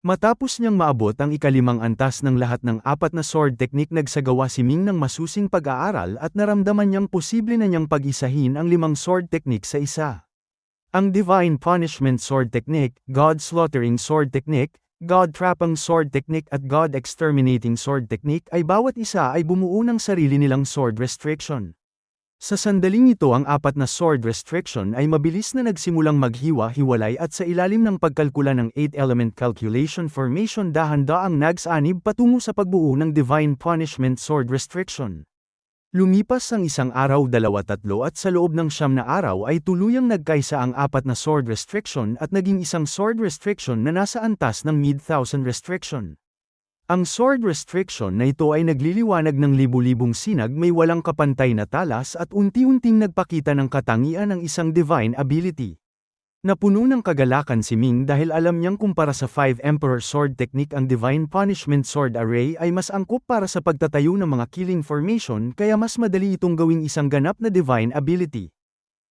Matapos niyang maabot ang ikalimang antas ng lahat ng apat na sword technique, nagsagawa si Ming ng masusing pag-aaral at naramdaman niyang posible na niyang pag-isahin ang limang sword technique sa isa. Ang Divine Punishment Sword Technique, God Slaughtering Sword Technique, God Trapping Sword Technique at God Exterminating Sword Technique ay bawat isa ay bumuo ng sarili nilang sword restriction. Sa sandaling ito, ang apat na sword restriction ay mabilis na nagsimulang maghiwa-hiwalay at sa ilalim ng pagkalkula ng 8-element calculation formation, dahan-daang nagsanib patungo sa pagbuo ng Divine Punishment Sword Restriction. Lumipas ang isang araw, dalawa, tatlo at sa loob ng 9 na araw ay tuluyang nagkaisa ang apat na sword restriction at naging isang sword restriction na nasa antas ng mid-thousand restriction. Ang sword restriction na ito ay nagliliwanag ng libu-libong sinag, may walang kapantay na talas at unti-unting nagpakita ng katangian ng isang divine ability. Napuno ng kagalakan si Ming dahil alam niyang kumpara sa 5 Emperor Sword Technique, ang Divine Punishment Sword Array ay mas angkop para sa pagtatayo ng mga killing formation, kaya mas madali itong gawing isang ganap na divine ability.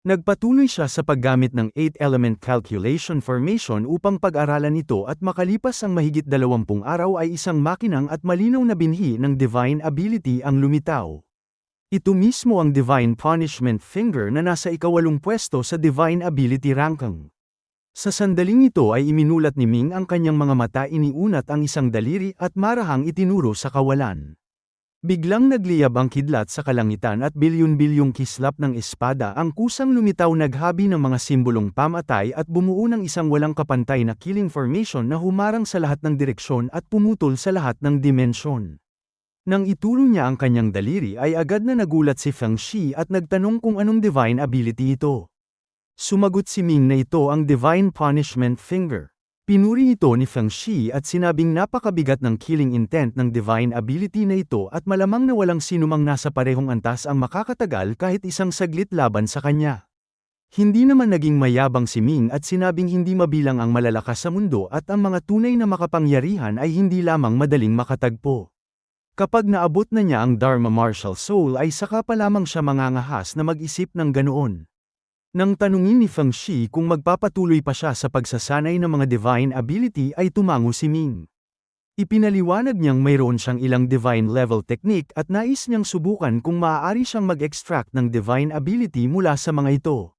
Nagpatuloy siya sa paggamit ng 8-element calculation formation upang pag-aralan ito at makalipas ang mahigit 20 araw ay isang makinang at malinaw na binhi ng divine ability ang lumitaw. Ito mismo ang Divine Punishment Finger na nasa ika-8 pwesto sa Divine Ability Ranking. Sa sandaling ito ay iminulat ni Ming ang kanyang mga mata, iniunat ang isang daliri at marahang itinuro sa kawalan. Biglang nagliyab ang kidlat sa kalangitan at bilyon-bilyong kislap ng espada ang kusang lumitaw, naghabi ng mga simbolong pamatay at bumuo ng isang walang kapantay na killing formation na humarang sa lahat ng direksyon at pumutol sa lahat ng dimensyon. Nang itulo niya ang kanyang daliri ay agad na nagulat si Feng Shi at nagtanong kung anong divine ability ito. Sumagot si Ming na ito ang Divine Punishment Finger. Pinuri ito ni Feng Shi at sinabing napakabigat ng killing intent ng divine ability na ito at malamang na walang sinumang nasa parehong antas ang makakatagal kahit isang saglit laban sa kanya. Hindi naman naging mayabang si Ming at sinabing hindi mabilang ang malalakas sa mundo at ang mga tunay na makapangyarihan ay hindi lamang madaling makatagpo. Kapag naabot na niya ang Dharma Martial Soul ay saka pa lamang siya mangangahas na mag-isip ng ganoon. Nang tanungin ni Feng Shi kung magpapatuloy pa siya sa pagsasanay ng mga divine ability ay tumango si Ming. Ipinaliwanag niyang mayroon siyang ilang divine level technique at nais niyang subukan kung maaari siyang mag-extract ng divine ability mula sa mga ito.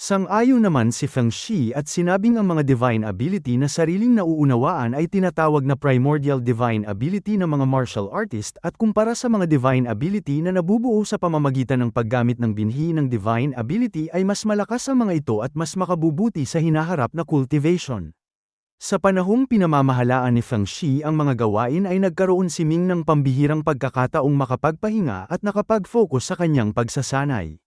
Sang-ayon naman si Feng Shi at sinabing ang mga divine ability na sariling nauunawaan ay tinatawag na primordial divine ability ng mga martial artist at kumpara sa mga divine ability na nabubuo sa pamamagitan ng paggamit ng binhi ng divine ability ay mas malakas ang mga ito at mas makabubuti sa hinaharap na cultivation. Sa panahong pinamamahalaan ni Feng Shi ang mga gawain ay nagkaroon si Ming ng pambihirang pagkakataong makapagpahinga at nakapag-focus sa kanyang pagsasanay.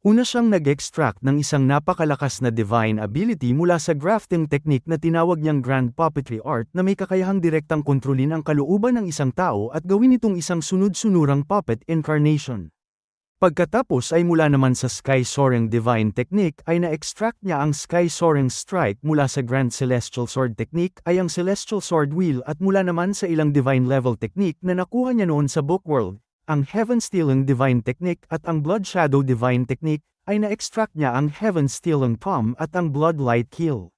Una siyang nag-extract ng isang napakalakas na divine ability mula sa grafting technique na tinawag niyang Grand Puppetry Art na may kakayahang direktang kontrolin ang kalooban ng isang tao at gawin itong isang sunod-sunurang puppet incarnation. Pagkatapos ay mula naman sa Sky Soaring Divine Technique ay na-extract niya ang Sky Soaring Strike, mula sa Grand Celestial Sword Technique ay ang Celestial Sword Wheel at mula naman sa ilang divine level technique na nakuha niya noon sa Book World, ang Heaven Stealing Divine Technique at ang Blood Shadow Divine Technique, ay na-extract niya ang Heaven Stealing Palm at ang Blood Light Kill.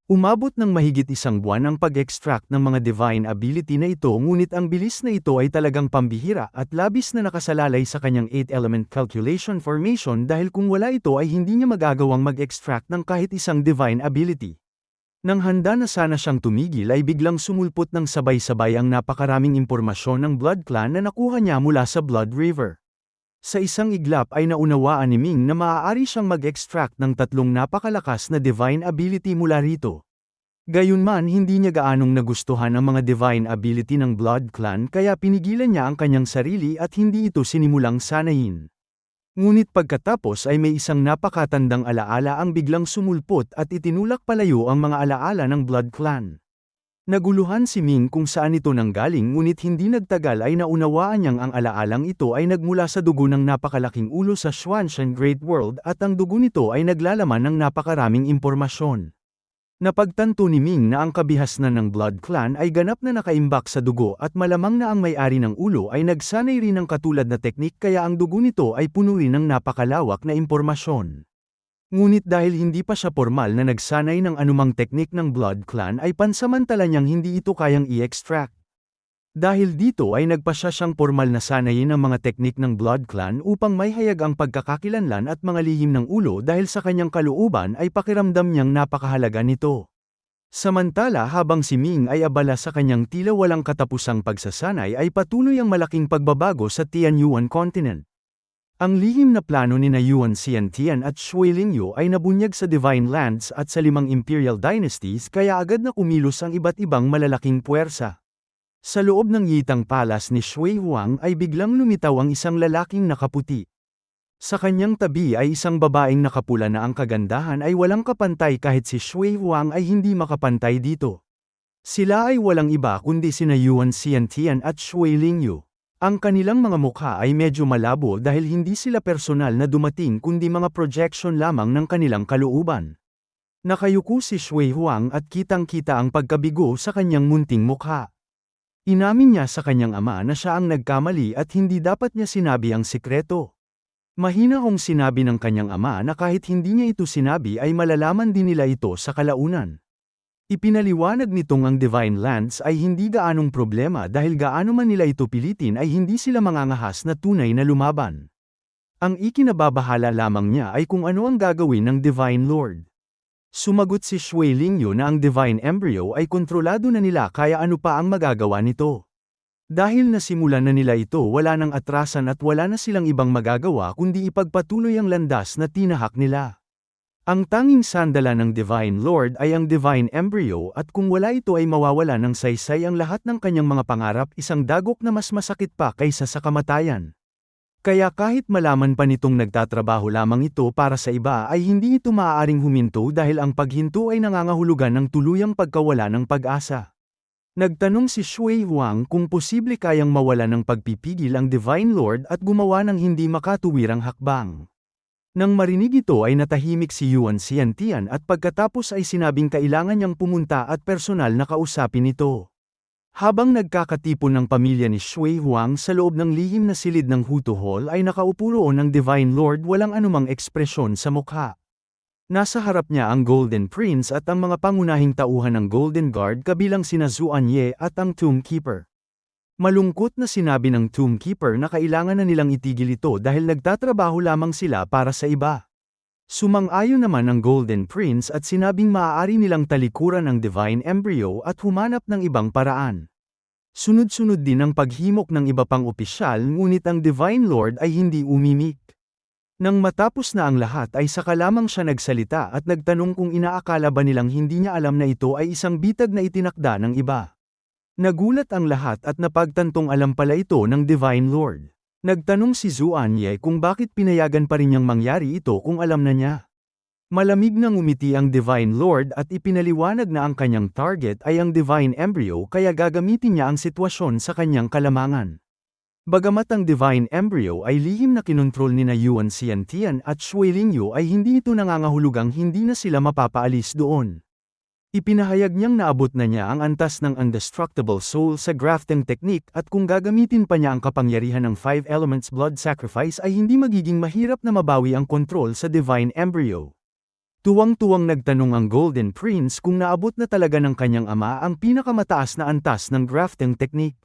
Umabot ng mahigit 1 buwan ang pag-extract ng mga divine ability na ito, ngunit ang bilis na ito ay talagang pambihira at labis na nakasalalay sa kanyang 8-element calculation formation dahil kung wala ito ay hindi niya magagawang mag-extract ng kahit isang divine ability. Nang handa na sana siyang tumigil ay biglang sumulpot ng sabay-sabay ang napakaraming impormasyon ng Blood Clan na nakuha niya mula sa Blood River. Sa isang iglap ay naunawaan ni Ming na maaari siyang mag-extract ng 3 napakalakas na divine ability mula rito. Gayunman hindi niya gaanong nagustuhan ang mga divine ability ng Blood Clan kaya pinigilan niya ang kanyang sarili at hindi ito sinimulang sanayin. Ngunit pagkatapos ay may isang napakatandang alaala ang biglang sumulpot at itinulak palayo ang mga alaala ng Blood Clan. Naguluhan si Ming kung saan ito nanggaling, ngunit hindi nagtagal ay naunawaan niyang ang alaalang ito ay nagmula sa dugo ng napakalaking ulo sa Xuanshan Great World at ang dugo nito ay naglalaman ng napakaraming impormasyon. Napagtanto ni Ming na ang kabihasnan ng Blood Clan ay ganap na nakaimbak sa dugo at malamang na ang may-ari ng ulo ay nagsanay rin ng katulad na teknik kaya ang dugo nito ay puno rin ng napakalawak na impormasyon. Ngunit dahil hindi pa siya formal na nagsanay ng anumang teknik ng Blood Clan ay pansamantala niyang hindi ito kayang i-extract. Dahil dito ay nagpa siyang formal na sanayin ng mga teknik ng Blood Clan upang may hayag ang pagkakakilanlan at mga lihim ng ulo dahil sa kanyang kalooban ay pakiramdam niyang napakahalaga nito. Samantala habang si Ming ay abala sa kanyang tila walang katapusang pagsasanay ay patuloy ang malaking pagbabago sa Tianyuan Continent. Ang lihim na plano ni Yuan Xiantian at Shui Lingyu ay nabunyag sa Divine Lands at sa 5 Imperial Dynasties kaya agad na kumilos ang iba't ibang malalaking puwersa. Sa loob ng Yitang Palace ni Shui Huang ay biglang lumitaw ang isang lalaking nakaputi. Sa kanyang tabi ay isang babaeng nakapula na ang kagandahan ay walang kapantay kahit si Shui Huang ay hindi makapantay dito. Sila ay walang iba kundi sina Yuan Xiantian at Shui Lingyu. Ang kanilang mga mukha ay medyo malabo dahil hindi sila personal na dumating kundi mga projection lamang ng kanilang kalooban. Nakayuko si Shui Huang at kitang-kita ang pagkabigo sa kanyang munting mukha. Inamin niya sa kanyang ama na siya ang nagkamali at hindi dapat niya sinabi ang sikreto. Mahina hong sinabi ng kanyang ama na kahit hindi niya ito sinabi ay malalaman din nila ito sa kalaunan. Ipinaliwanag nitong ang Divine Lands ay hindi gaanong problema dahil gaano man nila ito pilitin ay hindi sila mangangahas na tunay na lumaban. Ang ikinababahala lamang niya ay kung ano ang gagawin ng Divine Lord. Sumagot si Shui Lingyu na ang Divine Embryo ay kontrolado na nila kaya ano pa ang magagawa nito. Dahil nasimulan na nila ito wala nang atrasan at wala na silang ibang magagawa kundi ipagpatuloy ang landas na tinahak nila. Ang tanging sandala ng Divine Lord ay ang Divine Embryo at kung wala ito ay mawawala ng saysay ang lahat ng kanyang mga pangarap isang dagok na mas masakit pa kaysa sa kamatayan. Kaya kahit malaman pa nitong nagtatrabaho lamang ito para sa iba ay hindi ito maaaring huminto dahil ang paghinto ay nangangahulugan ng tuluyang pagkawala ng pag-asa. Nagtanong si Shui Huang kung posible kayang mawala ng pagpipigil ang Divine Lord at gumawa ng hindi makatuwirang hakbang. Nang marinig ito ay natahimik si Yuan Xiantian at pagkatapos ay sinabing kailangan niyang pumunta at personal na kausapin ito. Habang nagkakatipon ng pamilya ni Shui Huang sa loob ng lihim na silid ng Hutu Hall ay nakaupo roon ang Divine Lord walang anumang ekspresyon sa mukha. Nasa harap niya ang Golden Prince at ang mga pangunahing tauhan ng Golden Guard kabilang sina Zuan Ye at ang Tomb Keeper. Malungkot na sinabi ng Tomb Keeper na kailangan na nilang itigil ito dahil nagtatrabaho lamang sila para sa iba. Sumang-ayon naman ang Golden Prince at sinabing maaari nilang talikuran ang Divine Embryo at humanap ng ibang paraan. Sunod-sunod din ang paghimok ng iba pang opisyal ngunit ang Divine Lord ay hindi umimik. Nang matapos na ang lahat ay saka lamang siya nagsalita at nagtanong kung inaakala ba nilang hindi niya alam na ito ay isang bitag na itinakda ng iba. Nagulat ang lahat at napagtantong alam pala ito ng Divine Lord. Nagtanong si Zuan Ye kung bakit pinayagan pa rin niyang mangyari ito kung alam na niya. Malamig nang umiti ang Divine Lord at ipinaliwanag na ang kanyang target ay ang Divine Embryo kaya gagamitin niya ang sitwasyon sa kanyang kalamangan. Bagamat ang Divine Embryo ay lihim na kinontrol ni Yuan Xiantian at Shui Lingyu ay hindi ito nangangahulugang hindi na sila mapapaalis doon. Ipinahayag niyang naabot na niya ang antas ng Indestructible Soul sa grafting technique at kung gagamitin pa niya ang kapangyarihan ng 5 Elements Blood Sacrifice ay hindi magiging mahirap na mabawi ang kontrol sa Divine Embryo. Tuwang-tuwang nagtanong ang Golden Prince kung naabot na talaga ng kanyang ama ang pinakamataas na antas ng grafting technique.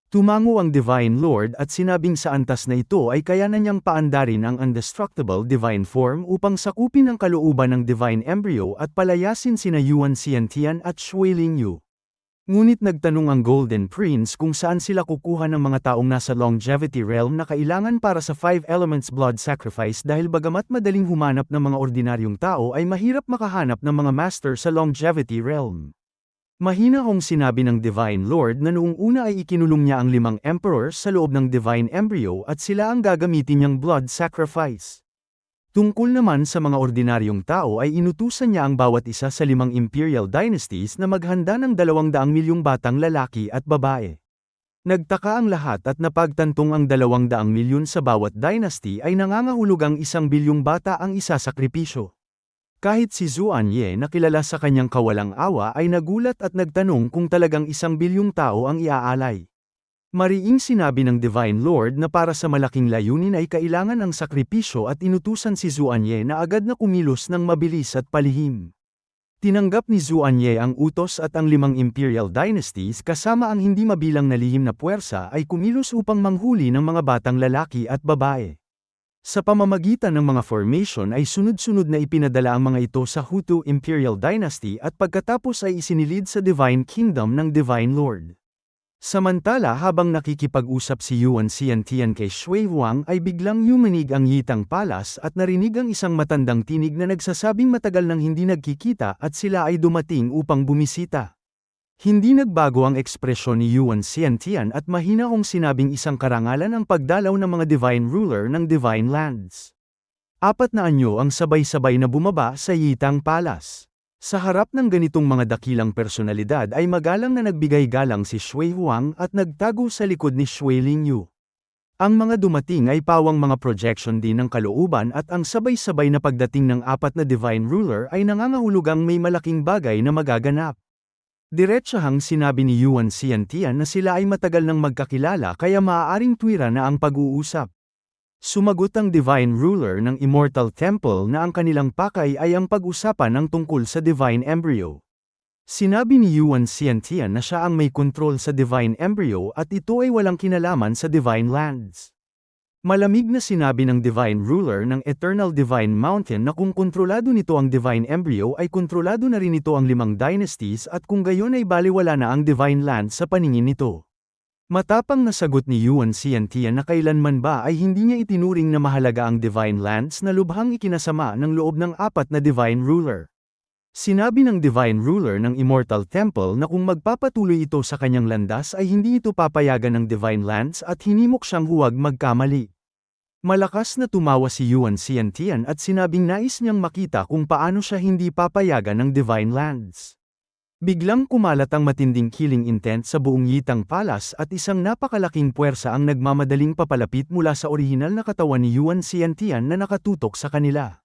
Tumango ang Divine Lord at sinabing sa antas na ito ay kaya na niyang paandarin ang Indestructible Divine Form upang sakupin ang kalooban ng Divine Embryo at palayasin sina Yuan Xiantian at Shui Lingyu. Ngunit nagtanong ang Golden Prince kung saan sila kukuha ng mga taong nasa Longevity Realm na kailangan para sa 5 Elements Blood Sacrifice dahil bagamat madaling humanap ng mga ordinaryong tao ay mahirap makahanap ng mga master sa Longevity Realm. Mahina hong sinabi ng Divine Lord na noong una ay ikinulong niya ang 5 Emperors sa loob ng Divine Embryo at sila ang gagamitin niyang blood sacrifice. Tungkol naman sa mga ordinaryong tao ay inutusan niya ang bawat isa sa 5 Imperial Dynasties na maghanda ng 200 milyong batang lalaki at babae. Nagtaka ang lahat at napagtantong ang 200 milyon sa bawat dynasty ay nangangahulugang 1 bilyong bata ang isasakripisyo. Kahit si Zuan Ye na kilala sa kanyang kawalang awa ay nagulat at nagtanong kung talagang 1 bilyong tao ang iaalay. Mariing sinabi ng Divine Lord na para sa malaking layunin ay kailangan ang sakripisyo at inutusan si Zuanye na agad na kumilos ng mabilis at palihim. Tinanggap ni Zuanye ang utos at ang 5 Imperial Dynasties kasama ang hindi mabilang na lihim na puwersa ay kumilos upang manghuli ng mga batang lalaki at babae. Sa pamamagitan ng mga formation ay sunod-sunod na ipinadala ang mga ito sa Hutu Imperial Dynasty at pagkatapos ay isinilid sa Divine Kingdom ng Divine Lord. Samantala habang nakikipag-usap si Yuan Xiantian kay Shui Huang ay biglang yumanig ang Yitang Palace at narinig ang isang matandang tinig na nagsasabing matagal nang hindi nagkikita at sila ay dumating upang bumisita. Hindi nagbago ang ekspresyon ni Yuan Xiantian at mahina kong sinabing isang karangalan ang pagdalaw ng mga Divine Ruler ng Divine Lands. 4 na anyo ang sabay-sabay na bumaba sa Yitang Palace. Sa harap ng ganitong mga dakilang personalidad ay magalang na nagbigay galang si Shui Huang at nagtago sa likod ni Shui Lingyu. Ang mga dumating ay pawang mga projection din ng kalooban at ang sabay-sabay na pagdating ng 4 na Divine Ruler ay nangangahulugang may malaking bagay na magaganap. Diretsahang sinabi ni Yuan Xiantian na sila ay matagal nang magkakilala kaya maaaring tuwira na ang pag-uusap. Sumagot ang Divine Ruler ng Immortal Temple na ang kanilang pakay ay ang pag-usapan ng tungkol sa Divine Embryo. Sinabi ni Yuan Xiantian na siya ang may kontrol sa Divine Embryo at ito ay walang kinalaman sa Divine Lands. Malamig na sinabi ng Divine Ruler ng Eternal Divine Mountain na kung kontrolado nito ang Divine Embryo ay kontrolado na rin ito ang 5 dynasties at kung gayon ay baliwala na ang Divine Lands sa paningin nito. Matapang na sagot ni Yuan Xiantian na kailanman ba ay hindi niya itinuring na mahalaga ang Divine Lands na lubhang ikinasama ng loob ng 4 na Divine Ruler. Sinabi ng Divine Ruler ng Immortal Temple na kung magpapatuloy ito sa kanyang landas ay hindi ito papayagan ng Divine Lands at hinimok siyang huwag magkamali. Malakas na tumawa si Yuan Xiantian at sinabing nais niyang makita kung paano siya hindi papayagan ng Divine Lands. Biglang kumalat ang matinding killing intent sa buong Yitang Palace at isang napakalaking puwersa ang nagmamadaling papalapit mula sa orihinal na katawan ni Yuan Xiantian na nakatutok sa kanila.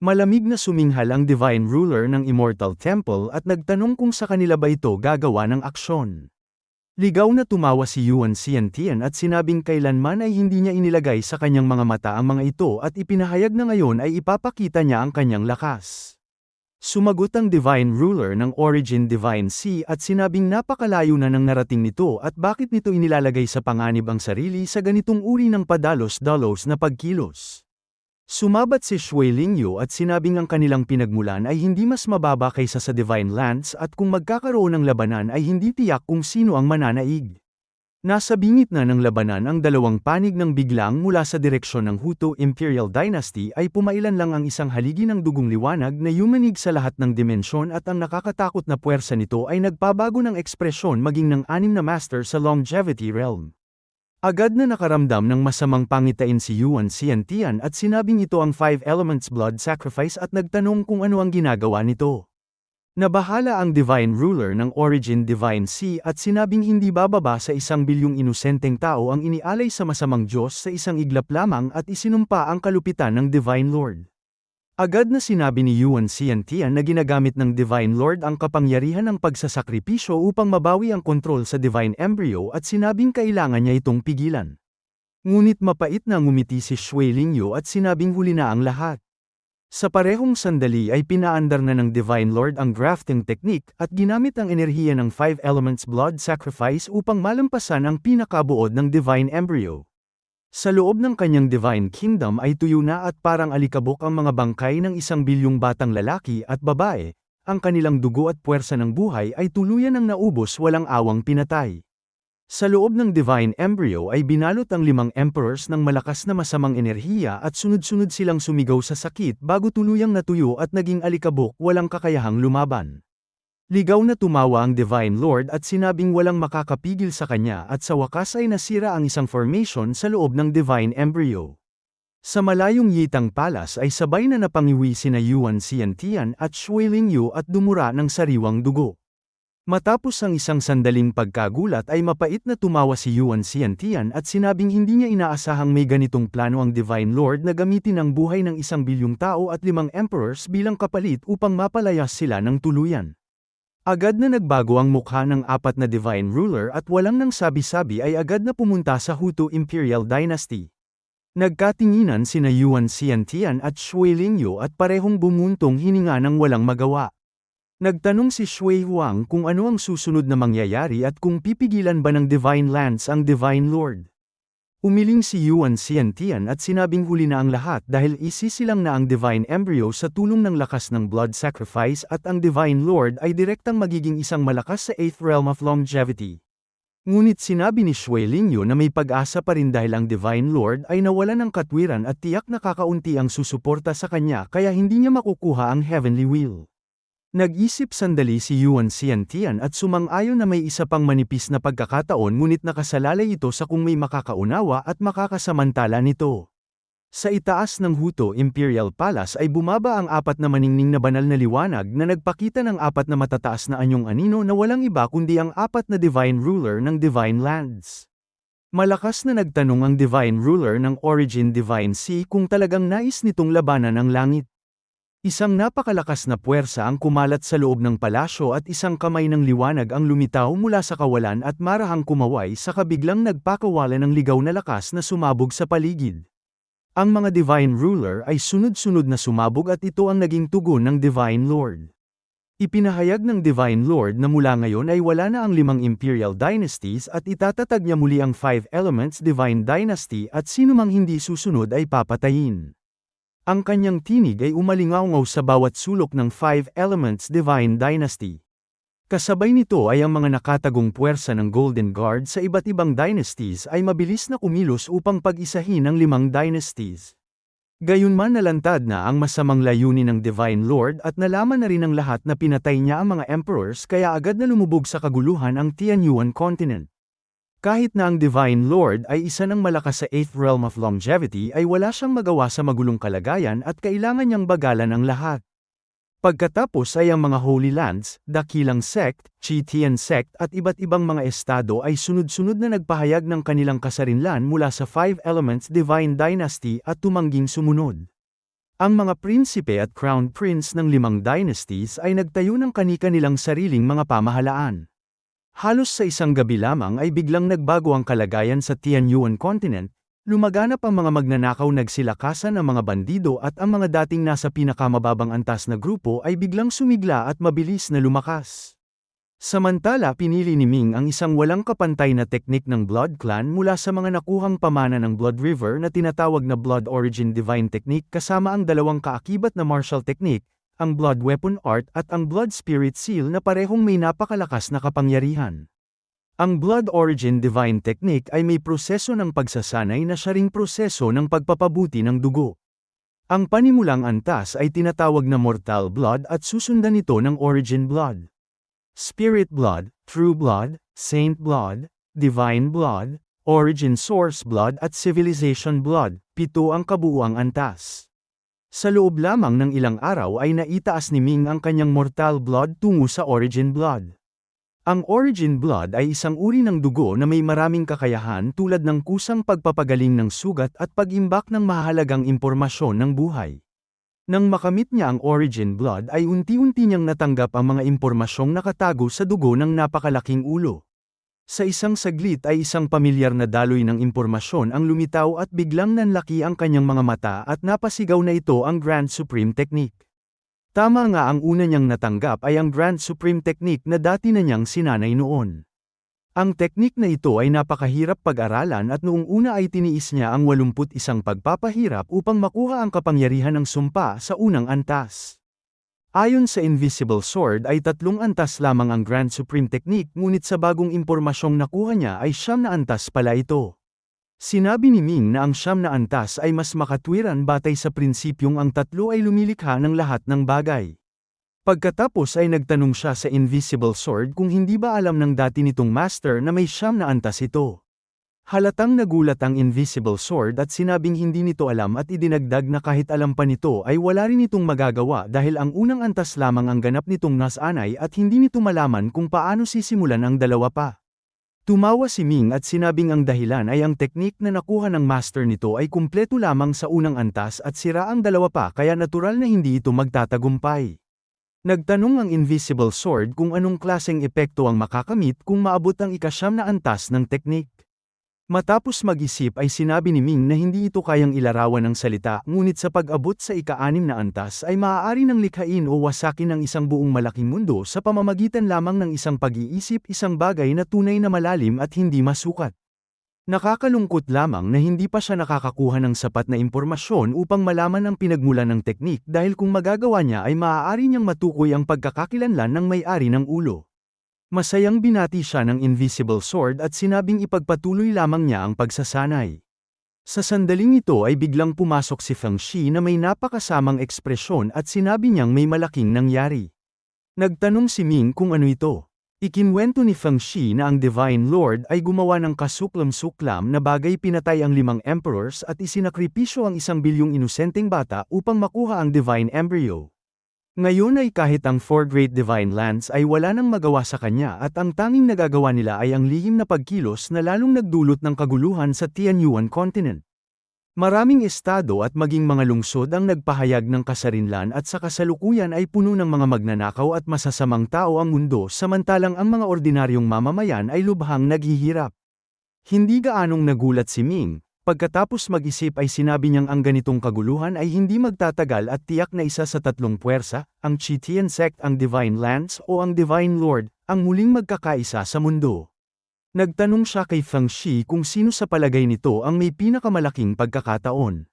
Malamig na suminghal ang Divine Ruler ng Immortal Temple at nagtanong kung sa kanila ba ito gagawa ng aksyon. Ligaw na tumawa si Yuan Xiantian at sinabing kailanman ay hindi niya inilagay sa kanyang mga mata ang mga ito at ipinahayag na ngayon ay ipapakita niya ang kanyang lakas. Sumagot ang Divine Ruler ng Origin Divine Sea at sinabing napakalayo na ng narating nito at bakit nito inilalagay sa panganib ang sarili sa ganitong uri ng padalos-dalos na pagkilos. Sumabat si Shui Lingyu at sinabing ang kanilang pinagmulan ay hindi mas mababa kaysa sa Divine Lands at kung magkakaroon ng labanan ay hindi tiyak kung sino ang mananaig. Nasa bingit na ng labanan ang dalawang panig ng biglang mula sa direksyon ng Hutu Imperial Dynasty ay pumailan lang ang isang haligi ng dugong liwanag na yumanig sa lahat ng dimensyon at ang nakakatakot na puwersa nito ay nagpabago ng ekspresyon maging ng 6 na master sa Longevity Realm. Agad na nakaramdam ng masamang pangitain si Yuan Xiantian at sinabing ito ang 5 Elements Blood Sacrifice at nagtanong kung ano ang ginagawa nito. Nabahala ang Divine Ruler ng Origin Divine Sea at sinabing hindi bababa sa 1 bilyong inosenteng tao ang inialay sa masamang Diyos sa isang iglap lamang at isinumpa ang kalupitan ng Divine Lord. Agad na sinabi ni Yuan Xiantian na ginagamit ng Divine Lord ang kapangyarihan ng pagsasakripisyo upang mabawi ang kontrol sa Divine Embryo at sinabing kailangan niya itong pigilan. Ngunit mapait na ngumiti si Shui Lingyu at sinabing huli na ang lahat. Sa parehong sandali ay pinaandar na ng Divine Lord ang grafting technique at ginamit ang enerhiya ng 5 Elements Blood Sacrifice upang malampasan ang pinakabuod ng Divine Embryo. Sa loob ng kanyang Divine Kingdom ay tuyo na at parang alikabok ang mga bangkay ng 1 bilyong batang lalaki at babae, ang kanilang dugo at puwersa ng buhay ay tuluyan ng naubos walang awang pinatay. Sa loob ng Divine Embryo ay binalot ang 5 emperors ng malakas na masamang enerhiya at sunod-sunod silang sumigaw sa sakit bago tuluyang natuyo at naging alikabok walang kakayahang lumaban. Ligaw na tumawa ang Divine Lord at sinabing walang makakapigil sa kanya at sa wakas ay nasira ang isang formation sa loob ng Divine Embryo. Sa malayong Yitang Palace ay sabay na napangiwi sina Yuan Xiantian at Shui Lingyu at dumura ng sariwang dugo. Matapos ang isang sandaling pagkagulat ay mapait na tumawa si Yuan Xiantian at sinabing hindi niya inaasahang may ganitong plano ang Divine Lord na gamitin ang buhay ng 1 bilyong tao at 5 emperors bilang kapalit upang mapalayas sila ng tuluyan. Agad na nagbago ang mukha ng apat na divine ruler at walang nang sabi-sabi ay agad na pumunta sa Hutu Imperial Dynasty. Nagkatinginan sina Yuan Xiantian at Shui Lingyu at parehong bumuntong hininga ng walang magawa. Nagtanong si Shui Huang kung ano ang susunod na mangyayari at kung pipigilan ba ng Divine Lance ang Divine Lord. Umiling si Yuan Xiantian at sinabing huli na ang lahat dahil isisilang na ang Divine Embryo sa tulong ng lakas ng blood sacrifice at ang Divine Lord ay direktang magiging isang malakas sa 8th Realm of Longevity. Ngunit sinabi ni Shui Lingyu na may pag-asa pa rin dahil ang Divine Lord ay nawalan ng katwiran at tiyak na kakaunti ang susuporta sa kanya kaya hindi niya makukuha ang Heavenly Will. Nag-isip sandali si Yuan Xiantian at sumang-ayon na may isa pang manipis na pagkakataon ngunit nakasalalay ito sa kung may makakaunawa at makakasamantala nito. Sa itaas ng Hutu Imperial Palace ay bumaba ang apat na maningning na banal na liwanag na nagpakita ng apat na matataas na anyong anino na walang iba kundi ang apat na Divine Ruler ng Divine Lands. Malakas na nagtanong ang Divine Ruler ng Origin Divine Sea kung talagang nais nitong labanan ang langit. Isang napakalakas na puwersa ang kumalat sa loob ng palasyo at isang kamay ng liwanag ang lumitaw mula sa kawalan at marahang kumaway sa kabiglang nagpakawalan ng ligaw na lakas na sumabog sa paligid. Ang mga Divine Ruler ay sunod-sunod na sumabog at ito ang naging tugon ng Divine Lord. Ipinahayag ng Divine Lord na mula ngayon ay wala na ang 5 Imperial Dynasties at itatatag niya muli ang 5 Elements Divine Dynasty at sinumang hindi susunod ay papatayin. Ang kanyang tinig ay umalingaw sa bawat sulok ng 5 Elements Divine Dynasty. Kasabay nito ay ang mga nakatagong puwersa ng Golden Guard sa iba't ibang dynasties ay mabilis na kumilos upang pag-isahin ang 5 dynasties. Gayunman nalantad na ang masamang layunin ng Divine Lord at nalaman na rin ng lahat na pinatay niya ang mga emperors kaya agad na lumubog sa kaguluhan ang Tianyuan Continent. Kahit na ang Divine Lord ay isa ng malakas sa 8th Realm of Longevity ay wala siyang magawa sa magulong kalagayan at kailangan niyang bagalan ang lahat. Pagkatapos ay ang mga Holy Lands, Dakilang Sect, Chi-Tian Sect at iba't ibang mga estado ay sunod-sunod na nagpahayag ng kanilang kasarinlan mula sa 5 Elements Divine Dynasty at tumangging sumunod. Ang mga prinsipe at crown prince ng 5 dynasties ay nagtayo ng kani-kanilang sariling mga pamahalaan. Halos sa isang gabi lamang ay biglang nagbago ang kalagayan sa Tianyuan Continent, lumaganap ang mga magnanakaw nagsilakasan ang mga bandido at ang mga dating nasa pinakamababang antas na grupo ay biglang sumigla at mabilis na lumakas. Samantala pinili ni Ming ang isang walang kapantay na teknik ng Blood Clan mula sa mga nakuhang pamana ng Blood River na tinatawag na Blood Origin Divine Technique kasama ang dalawang kaakibat na martial technique, ang Blood Weapon Art at ang Blood Spirit Seal na parehong may napakalakas na kapangyarihan. Ang Blood Origin Divine Technique ay may proseso ng pagsasanay na siya ring proseso ng pagpapabuti ng dugo. Ang panimulang antas ay tinatawag na Mortal Blood at susundan nito ng Origin Blood, Spirit Blood, True Blood, Saint Blood, Divine Blood, Origin Source Blood at Civilization Blood, 7 ang kabuuang antas. Sa loob lamang ng ilang araw ay naitaas ni Ming ang kanyang Mortal Blood tungo sa Origin Blood. Ang Origin Blood ay isang uri ng dugo na may maraming kakayahan tulad ng kusang pagpapagaling ng sugat at pag-imbak ng mahalagang impormasyon ng buhay. Nang makamit niya ang Origin Blood ay unti-unti niyang natanggap ang mga impormasyong nakatago sa dugo ng napakalaking ulo. Sa isang saglit ay isang pamilyar na daloy ng impormasyon ang lumitaw at biglang nanlaki ang kanyang mga mata at napasigaw na ito ang Grand Supreme Technique. Tama nga ang una niyang natanggap ay ang Grand Supreme Technique na dati na niyang sinanay noon. Ang teknik na ito ay napakahirap pag-aralan at noong una ay tiniis niya ang 81 pagpapahirap upang makuha ang kapangyarihan ng sumpa sa unang antas. Ayon sa Invisible Sword ay 3 antas lamang ang Grand Supreme Technique ngunit sa bagong impormasyong nakuha niya ay 9 na antas pala ito. Sinabi ni Ming na ang 9 na antas ay mas makatwiran batay sa prinsipyong ang 3 ay lumilikha ng lahat ng bagay. Pagkatapos ay nagtanong siya sa Invisible Sword kung hindi ba alam ng dati nitong master na may 9 na antas ito. Halatang nagulat ang Invisible Sword at sinabing hindi nito alam at idinagdag na kahit alam pa nito ay wala rin itong magagawa dahil ang unang antas lamang ang ganap nitong nasanay at hindi nito malaman kung paano sisimulan ang dalawa pa. Tumawa si Ming at sinabing ang dahilan ay ang teknik na nakuha ng master nito ay kumpleto lamang sa unang antas at sira ang dalawa pa kaya natural na hindi ito magtatagumpay. Nagtanong ang Invisible Sword kung anong klaseng epekto ang makakamit kung maabot ang ika-9 na antas ng teknik. Matapos mag-isip ay sinabi ni Ming na hindi ito kayang ilarawan ng salita, ngunit sa pag-abot sa ika-6 na antas ay maaari ng likhain o wasakin ng isang buong malaking mundo sa pamamagitan lamang ng isang pag-iisip, isang bagay na tunay na malalim at hindi masukat. Nakakalungkot lamang na hindi pa siya nakakakuha ng sapat na impormasyon upang malaman ang pinagmulan ng teknik dahil kung magagawa niya ay maaari niyang matukoy ang pagkakakilanlan ng may-ari ng ulo. Masayang binati siya ng Invisible Sword at sinabing ipagpatuloy lamang niya ang pagsasanay. Sa sandaling ito ay biglang pumasok si Feng Shi na may napakasamang ekspresyon at sinabi niyang may malaking nangyari. Nagtanong si Ming kung ano ito. Ikinwento ni Feng Shi na ang Divine Lord ay gumawa ng kasuklam-suklam na bagay, pinatay ang 5 emperors at isinakripisyo ang 1 bilyong inosenteng bata upang makuha ang Divine Embryo. Ngayon ay kahit ang 4 Great Divine Lands ay wala nang magawa sa kanya at ang tanging nagagawa nila ay ang lihim na pagkilos na lalong nagdulot ng kaguluhan sa Tianyuan Continent. Maraming estado at maging mga lungsod ang nagpahayag ng kasarinlan at sa kasalukuyan ay puno ng mga magnanakaw at masasamang tao ang mundo, samantalang ang mga ordinaryong mamamayan ay lubhang naghihirap. Hindi gaanong nagulat si Ming, pagkatapos mag-isip ay sinabi niyang ang ganitong kaguluhan ay hindi magtatagal at tiyak na isa sa 3 puwersa, ang Chitian Sect, ang Divine Lands o ang Divine Lord, ang muling magkakaisa sa mundo. Nagtanong siya kay Feng Shi kung sino sa palagay nito ang may pinakamalaking pagkakataon.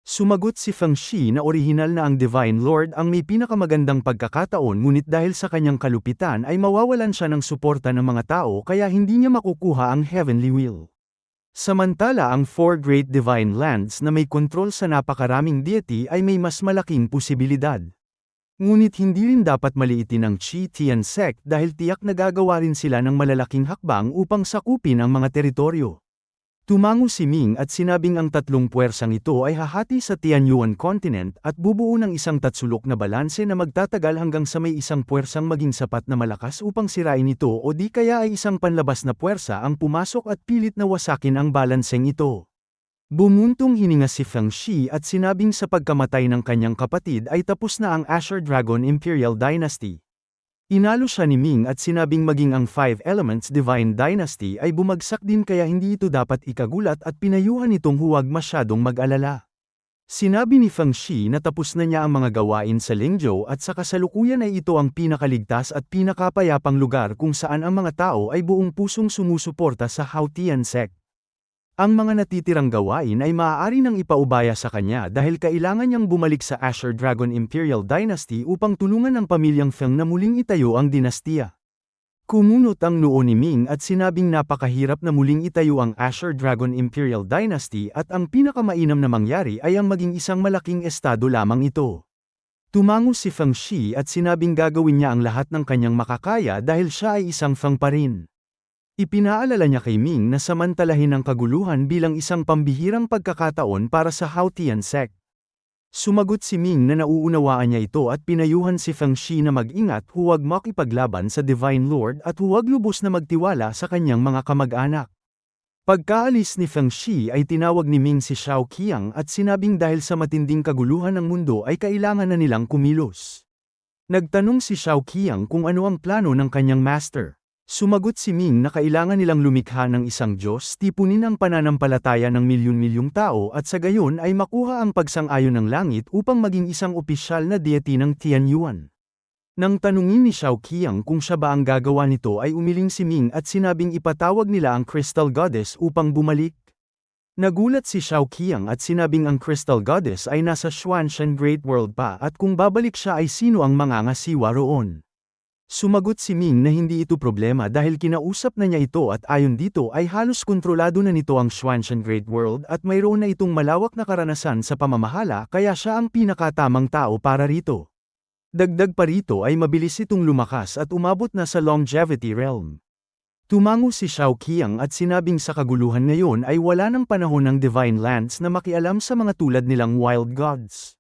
Sumagot si Feng Shi na orihinal na ang Divine Lord ang may pinakamagandang pagkakataon, ngunit dahil sa kanyang kalupitan ay mawawalan siya ng suporta ng mga tao kaya hindi niya makukuha ang Heavenly Will. Samantala ang 4 Great Divine Lands na may kontrol sa napakaraming deity ay may mas malaking posibilidad. Ngunit hindi rin dapat maliitin ang Chitian Sect dahil tiyak na gagawa rin sila ng malalaking hakbang upang sakupin ang mga teritoryo. Tumango si Ming at sinabing ang 3 puwersang ito ay hahati sa Tianyuan Continent at bubuo ng isang tatsulok na balanse na magtatagal hanggang sa may isang puwersang maging sapat na malakas upang sirain ito o di kaya ay isang panlabas na puwersa ang pumasok at pilit na wasakin ang balanseng ito. Bumuntong hininga si Feng Shi at sinabing sa pagkamatay ng kanyang kapatid ay tapos na ang Asher Dragon Imperial Dynasty. Inalo siya ni Ming at sinabing maging ang 5 Elements Divine Dynasty ay bumagsak din kaya hindi ito dapat ikagulat at pinayuhan itong huwag masyadong mag-alala. Sinabi ni Feng Shi na tapos na niya ang mga gawain sa Lingzhou at sa kasalukuyan ay ito ang pinakaligtas at pinakapayapang lugar kung saan ang mga tao ay buong pusong sumusuporta sa Haotian Sect. Ang mga natitirang gawain ay maaari nang ipaubaya sa kanya dahil kailangan niyang bumalik sa Asher Dragon Imperial Dynasty upang tulungan ang pamilyang Feng na muling itayo ang dinastiya. Kumunot ang noo ni Ming at sinabing napakahirap na muling itayo ang Asher Dragon Imperial Dynasty at ang pinakamainam na mangyari ay ang maging isang malaking estado lamang ito. Tumango si Feng Shi at sinabing gagawin niya ang lahat ng kanyang makakaya dahil siya ay isang Feng pa rin. Ipinaalala niya kay Ming na samantalahin ang kaguluhan bilang isang pambihirang pagkakataon para sa Haotian Sect. Sumagot si Ming na nauunawaan niya ito at pinayuhan si Feng Shi na mag-ingat, huwag makipaglaban sa Divine Lord at huwag lubos na magtiwala sa kanyang mga kamag-anak. Pagkaalis ni Feng Shi ay tinawag ni Ming si Xiao Qiang at sinabing dahil sa matinding kaguluhan ng mundo ay kailangan na nilang kumilos. Nagtanong si Xiao Qiang kung ano ang plano ng kanyang master. Sumagot si Ming na kailangan nilang lumikha ng isang Diyos, tipunin ang pananampalataya ng milyon-milyong tao at sa gayon ay makuha ang pagsang-ayon ng langit upang maging isang opisyal na deity ng Tianyuan. Nang tanungin ni Xiao Qiang kung siya ba ang gagawa nito ay umiling si Ming at sinabing ipatawag nila ang Crystal Goddess upang bumalik. Nagulat si Xiao Qiang at sinabing ang Crystal Goddess ay nasa Xuanshan Great World pa at kung babalik siya ay sino ang mangangasiwa roon. Sumagot si Ming na hindi ito problema dahil kinausap na niya ito at ayon dito ay halos kontrolado na nito ang Xuanshan Great World at mayroon na itong malawak na karanasan sa pamamahala kaya siya ang pinakatamang tao para rito. Dagdag pa rito ay mabilis itong lumakas at umabot na sa Longevity Realm. Tumango si Xiao Qiang at sinabing sa kaguluhan ngayon ay wala ng panahon ng Divine Lands na makialam sa mga tulad nilang Wild Gods.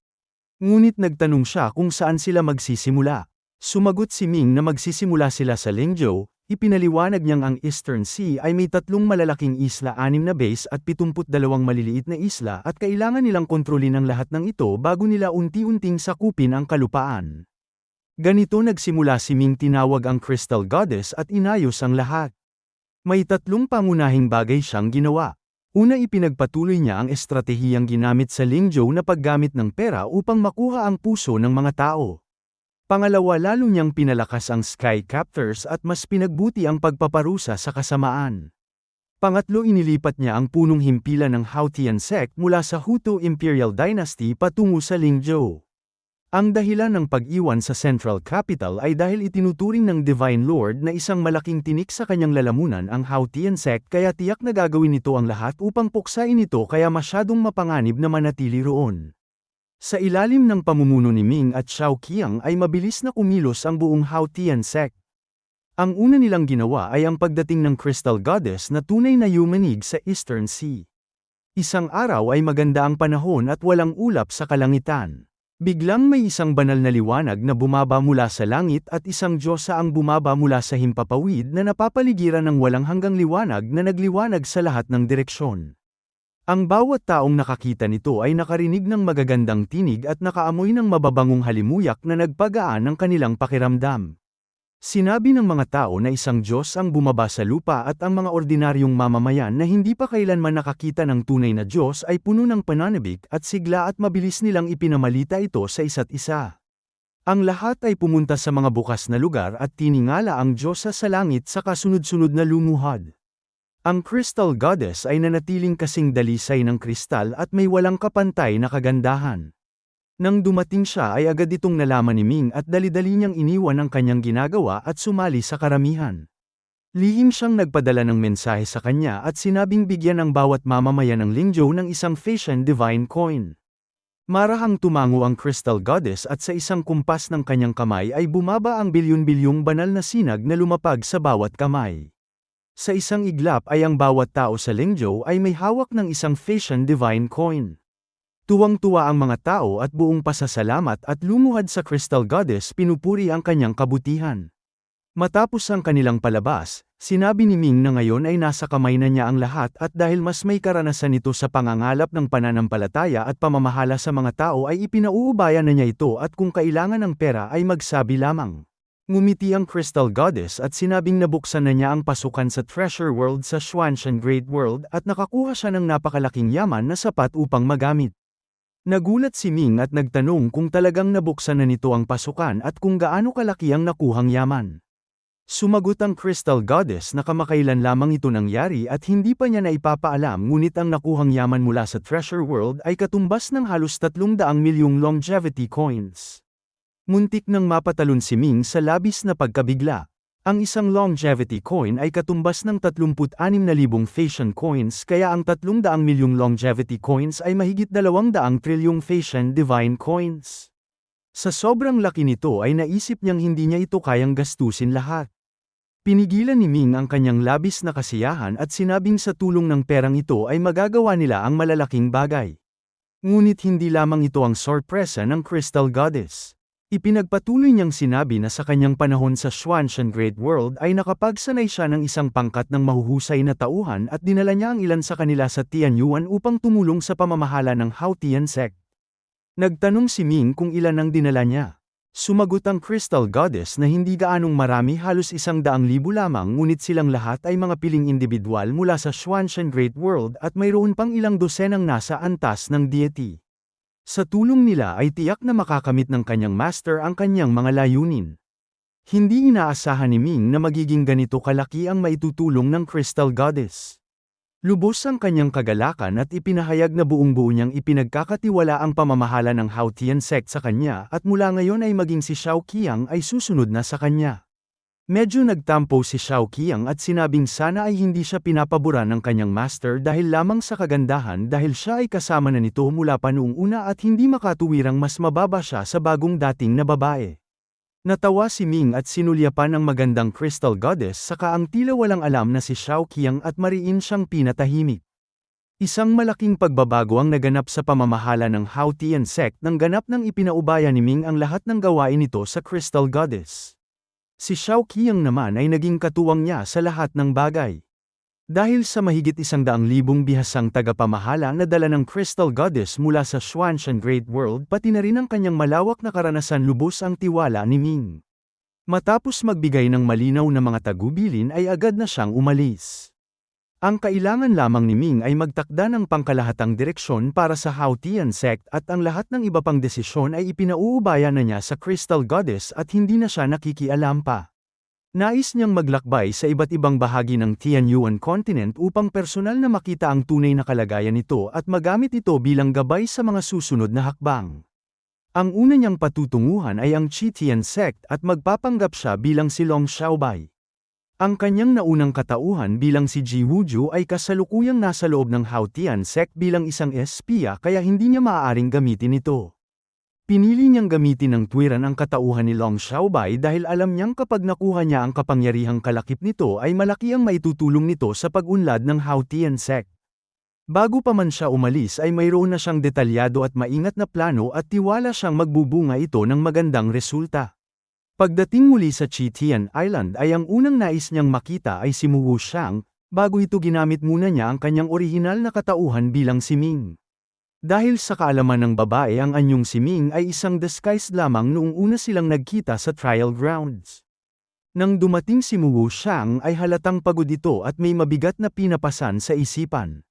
Ngunit nagtanong siya kung saan sila magsisimula. Sumagot si Ming na magsisimula sila sa Lingzhou, ipinaliwanag niyang ang Eastern Sea ay may 3 malalaking isla, 6 na base at 72 maliliit na isla at kailangan nilang kontrolin ang lahat ng ito bago nila unti-unting sakupin ang kalupaan. Ganito nagsimula si Ming, tinawag ang Crystal Goddess at inayos ang lahat. May tatlong pangunahing bagay siyang ginawa. Una, ipinagpatuloy niya ang estratehiyang ginamit sa Lingzhou na paggamit ng pera upang makuha ang puso ng mga tao. Pangalawa, lalo niyang pinalakas ang Sky Captors at mas pinagbuti ang pagpaparusa sa kasamaan. Pangatlo, inilipat niya ang punong himpilan ng Haotian sect mula sa Hutu Imperial Dynasty patungo sa Lingzhou. Ang dahilan ng pag-iwan sa Central Capital ay dahil itinuturing ng Divine Lord na isang malaking tinik sa kanyang lalamunan ang Haotian sect, kaya tiyak na gagawin nito ang lahat upang puksain ito, kaya masyadong mapanganib na manatili roon. Sa ilalim ng pamumuno ni Ming at Xiao Qiang ay mabilis na kumilos ang buong Haotian sect. Ang una nilang ginawa ay ang pagdating ng Crystal Goddess na tunay na yumanig sa Eastern Sea. Isang araw ay maganda ang panahon at walang ulap sa kalangitan. Biglang may isang banal na liwanag na bumaba mula sa langit at isang diyosa ang bumaba mula sa himpapawid na napapaligiran ng walang hanggang liwanag na nagliwanag sa lahat ng direksyon. Ang bawat taong nakakita nito ay nakarinig ng magagandang tinig at nakaamoy ng mababangong halimuyak na nagpagaan ng kanilang pakiramdam. Sinabi ng mga tao na isang Diyos ang bumaba sa lupa at ang mga ordinaryong mamamayan na hindi pa kailanman nakakita ng tunay na Diyos ay puno ng pananabik at sigla at mabilis nilang ipinamalita ito sa isa't isa. Ang lahat ay pumunta sa mga bukas na lugar at tiningala ang Diyos sa langit sa kasunod-sunod na lumuhod. Ang Crystal Goddess ay nanatiling kasing dalisay ng kristal at may walang kapantay na kagandahan. Nang dumating siya ay agad itong nalaman ni Ming at dali-dali niyang iniwan ang kanyang ginagawa at sumali sa karamihan. Lihim siyang nagpadala ng mensahe sa kanya at sinabing bigyan ang bawat mamamayan ng Lingzhou ng isang Feitian Divine Coin. Marahang tumango ang Crystal Goddess at sa isang kumpas ng kanyang kamay ay bumaba ang bilyon-bilyong banal na sinag na lumapag sa bawat kamay. Sa isang iglap ay ang bawat tao sa Lingzhou ay may hawak ng isang Feitian Divine Coin. Tuwang-tuwa ang mga tao at buong pasasalamat at lumuhad sa Crystal Goddess, pinupuri ang kanyang kabutihan. Matapos ang kanilang palabas, sinabi ni Ming na ngayon ay nasa kamay na niya ang lahat at dahil mas may karanasan ito sa pangangalap ng pananampalataya at pamamahala sa mga tao ay ipinauubaya na niya ito at kung kailangan ng pera ay magsabi lamang. Ngumiti ang Crystal Goddess at sinabing nabuksan na niya ang pasukan sa Treasure World sa Xuanshan Great World at nakakuha siya ng napakalaking yaman na sapat upang magamit. Nagulat si Ming at nagtanong kung talagang nabuksan na nito ang pasukan at kung gaano kalaki ang nakuhang yaman. Sumagot ang Crystal Goddess na kamakailan lamang ito nangyari at hindi pa niya naipapaalam, ngunit ang nakuhang yaman mula sa Treasure World ay katumbas ng halos 300 milyong longevity coins. Muntik nang mapatalon si Ming sa labis na pagkabigla. Ang isang longevity coin ay katumbas ng 36,000 Feitian coins, kaya ang 300 milyong longevity coins ay mahigit 200 trilyong Feitian divine coins. Sa sobrang laki nito ay naisip niyang hindi niya ito kayang gastusin lahat. Pinigilan ni Ming ang kanyang labis na kasiyahan at sinabing sa tulong ng perang ito ay magagawa nila ang malalaking bagay. Ngunit hindi lamang ito ang sorpresa ng Crystal Goddess. Ipinagpatuloy niyang sinabi na sa kanyang panahon sa Xuanshan Great World ay nakapagsanay siya ng isang pangkat ng mahuhusay na tauhan at dinala niya ang ilan sa kanila sa Tianyuan upang tumulong sa pamamahala ng Haotian sect. Nagtanong si Ming kung ilan ang dinala niya. Sumagot ang Crystal Goddess na hindi gaanong marami, halos 100,000 lamang, ngunit silang lahat ay mga piling individual mula sa Xuanshan Great World at mayroon pang ilang dosenang nasa antas ng deity. Sa tulong nila ay tiyak na makakamit ng kanyang master ang kanyang mga layunin. Hindi inaasahan ni Ming na magiging ganito kalaki ang maitutulong ng Crystal Goddess. Lubos ang kanyang kagalakan at ipinahayag na buong-buo niyang ipinagkakatiwala ang pamamahala ng Haotian sect sa kanya at mula ngayon ay maging si Xiao Qiang ay susunod na sa kanya. Medyo nagtampo si Xiao Qiang at sinabing sana ay hindi siya pinapabura ng kanyang master dahil lamang sa kagandahan, dahil siya ay kasama na nito mula pa noong una at hindi makatuwirang mas mababa siya sa bagong dating na babae. Natawa si Ming at sinulyapan ang magandang Crystal Goddess, saka ang tila walang alam na si Xiao Qiang at mariin siyang pinatahimik. Isang malaking pagbabago ang naganap sa pamamahala ng Haotian sect nang ganap nang ipinaubaya ni Ming ang lahat ng gawain nito sa Crystal Goddess. Si Xiao Qiang naman ay naging katuwang niya sa lahat ng bagay. Dahil sa mahigit 100,000 bihasang tagapamahala na dala ng Crystal Goddess mula sa Xuanshan Great World pati na rin ang kanyang malawak na karanasan lubos ang tiwala ni Ming. Matapos magbigay ng malinaw na mga tagubilin ay agad na siyang umalis. Ang kailangan lamang ni Ming ay magtakda ng pangkalahatang direksyon para sa Haotian sect at ang lahat ng iba pang desisyon ay ipinauubaya na niya sa Crystal Goddess at hindi na siya nakikialam pa. Nais niyang maglakbay sa iba't ibang bahagi ng Tianyuan continent upang personal na makita ang tunay na kalagayan nito at magamit ito bilang gabay sa mga susunod na hakbang. Ang una niyang patutunguhan ay ang Chitian sect at magpapanggap siya bilang si Long Xiaobai. Ang kanyang naunang katauhan bilang si Ji Wuju ay kasalukuyang nasa loob ng Haotian sect bilang isang espiya kaya hindi niya maaaring gamitin ito. Pinili niyang gamitin ng tuwiran ang katauhan ni Long Xiaobai dahil alam niyang kapag nakuha niya ang kapangyarihang kalakip nito ay malaki ang maitutulong nito sa pag-unlad ng Haotian sect. Bago pa man siya umalis ay mayroon na siyang detalyado at maingat na plano at tiwala siyang magbubunga ito ng magandang resulta. Pagdating muli sa Chitian Island ay ang unang nais niyang makita ay si Mu Wuxiang, bago ito ginamit muna niya ang kanyang orihinal na katauhan bilang si Ming. Dahil sa kaalaman ng babae ang anyong si Ming ay isang disguise lamang noong una silang nagkita sa trial grounds. Nang dumating si Mu Wuxiang ay halatang pagod ito at may mabigat na pinapasan sa isipan.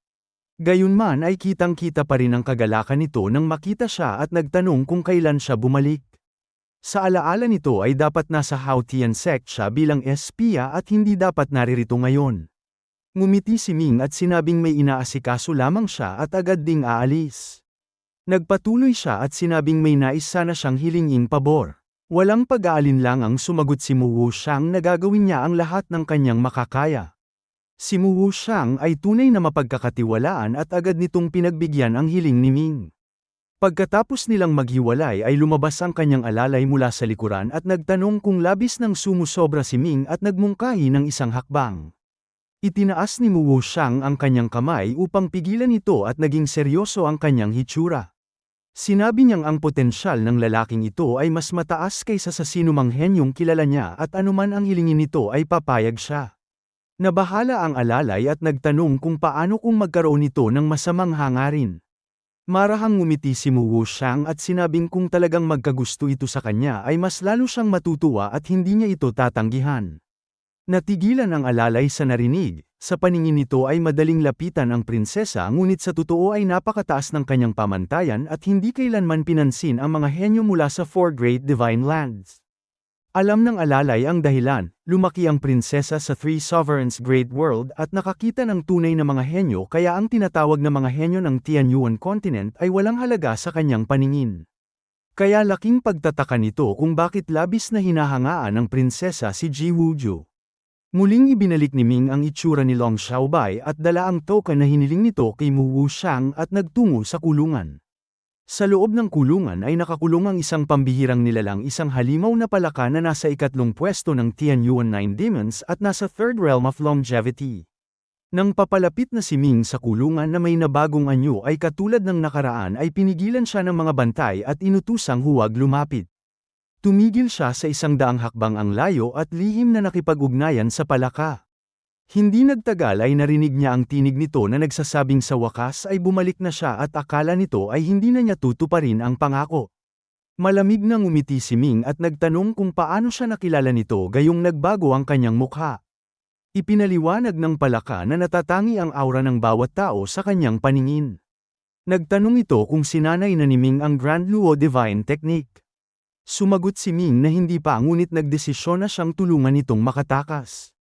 Gayunman ay kitang-kita pa rin ang kagalakan nito nang makita siya at nagtanong kung kailan siya bumalik. Sa alaala nito ay dapat nasa Haotian sect siya bilang espiya at hindi dapat naririto ngayon. Ngumiti si Ming at sinabing may inaasikaso lamang siya at agad ding aalis. Nagpatuloy siya at sinabing may nais sana siyang hilinging pabor. Walang pag-aalinlangang sumagot si Mu Wuxiang na gagawin niya ang lahat ng kanyang makakaya. Si Mu Wuxiang ay tunay na mapagkakatiwalaan at agad nitong pinagbigyan ang hiling ni Ming. Pagkatapos nilang maghiwalay ay lumabas ang kanyang alalay mula sa likuran at nagtanong kung labis ng sumusobra si Ming at nagmungkahi ng isang hakbang. Itinaas ni Mu Wuxiang ang kanyang kamay upang pigilan ito at naging seryoso ang kanyang hitsura. Sinabi niyang ang potensyal ng lalaking ito ay mas mataas kaysa sa sinumang henyong kilala niya at anuman ang hilingin nito ay papayag siya. Nabahala ang alalay at nagtanong kung paano kung magkaroon nito ng masamang hangarin. Marahang ngumiti si Mu Wuxiang at sinabing kung talagang magkagusto ito sa kanya ay mas lalo siyang matutuwa at hindi niya ito tatanggihan. Natigilan ang alalay sa narinig, sa paningin nito ay madaling lapitan ang prinsesa ngunit sa totoo ay napakataas ng kanyang pamantayan at hindi kailanman pinansin ang mga henyo mula sa Four Great Divine Lands. Alam ng alalay ang dahilan, lumaki ang prinsesa sa Three Sovereigns Great World at nakakita ng tunay na mga henyo kaya ang tinatawag na mga henyo ng Tianyuan continent ay walang halaga sa kanyang paningin. Kaya laking pagtataka nito kung bakit labis na hinahangaan ng prinsesa si Ji Wuju. Muling ibinalik ni Ming ang itsura ni Long Xiaobai at dala ang token na hiniling nito kay Mu Wuxiang at nagtungo sa kulungan. Sa loob ng kulungan ay nakakulong ang isang pambihirang nilalang isang halimaw na palaka na nasa ikatlong pwesto ng Tianyuan 9 Demons at nasa third realm of longevity. Nang papalapit na si Ming sa kulungan na may nabagong anyo ay katulad ng nakaraan ay pinigilan siya ng mga bantay at inutusang huwag lumapit. Tumigil siya sa 100 hakbang ang layo at lihim na nakipag-ugnayan sa palaka. Hindi nagtagal ay narinig niya ang tinig nito na nagsasabing sa wakas ay bumalik na siya at akala nito ay hindi na niya tutuparin ang pangako. Malamig na ngumiti si Ming at nagtanong kung paano siya nakilala nito gayong nagbago ang kanyang mukha. Ipinaliwanag ng palaka na natatangi ang aura ng bawat tao sa kanyang paningin. Nagtanong ito kung sinanay na ni Ming ang Grand Luo Divine Technique. Sumagot si Ming na hindi pa ngunit nagdesisyon na siyang tulungan itong makatakas.